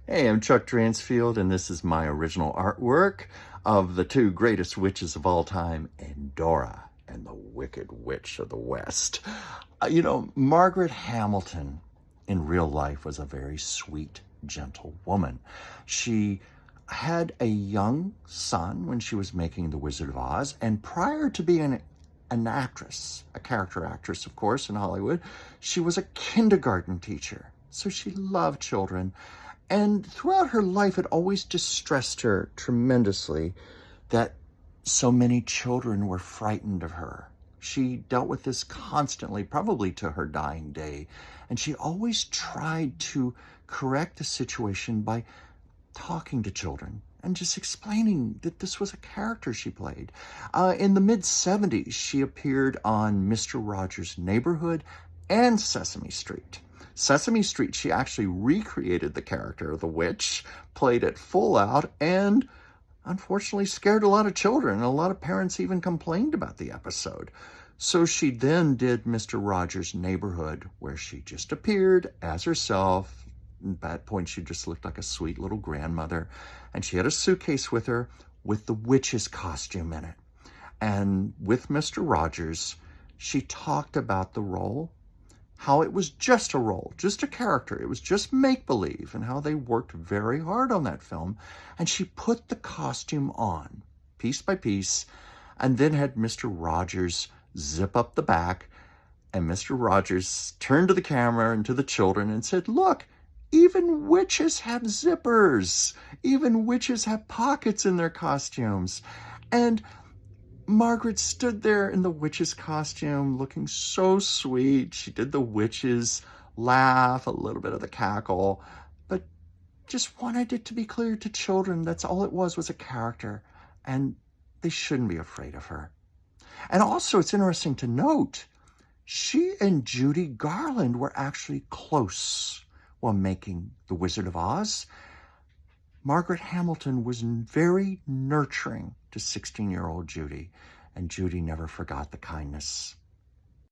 Hey, I'm Chuck Dransfield, and this is my original artwork of the two greatest witches of all time, Endora and the Wicked Witch of the West. Margaret Hamilton in real life was a very sweet, gentle woman. She had a young son when she was making The Wizard of Oz, and prior to being an actress, a character actress, of course, in Hollywood, she was a kindergarten teacher. So she loved children. And throughout her life, it always distressed her tremendously that so many children were frightened of her. She dealt with this constantly, probably to her dying day. And she always tried to correct the situation by talking to children and just explaining that this was a character she played. In the mid-70s, she appeared on Mr. Rogers' Neighborhood and Sesame Street. Sesame Street, she actually recreated the character of the witch, played it full out, and unfortunately scared a lot of children. A lot of parents even complained about the episode. So she then did Mr. Rogers' Neighborhood, where she just appeared as herself. At that point, she just looked like a sweet little grandmother. And she had a suitcase with her with the witch's costume in it. And with Mr. Rogers, she talked about the role, how it was just a role, just a character. It was just make-believe, and how they worked very hard on that film. And she put the costume on piece by piece, and then had Mr. Rogers zip up the back. And Mr. Rogers turned to the camera and to the children and said, "Look, even witches have zippers. Even witches have pockets in their costumes." And Margaret stood there in the witch's costume looking so sweet. She did the witch's laugh, a little bit of the cackle, but just wanted it to be clear to children that's all it was a character, and they shouldn't be afraid of her. And also, it's interesting to note, she and Judy Garland were actually close while making The Wizard of Oz. Margaret Hamilton was very nurturing to 16-year-old Judy, and Judy never forgot the kindness.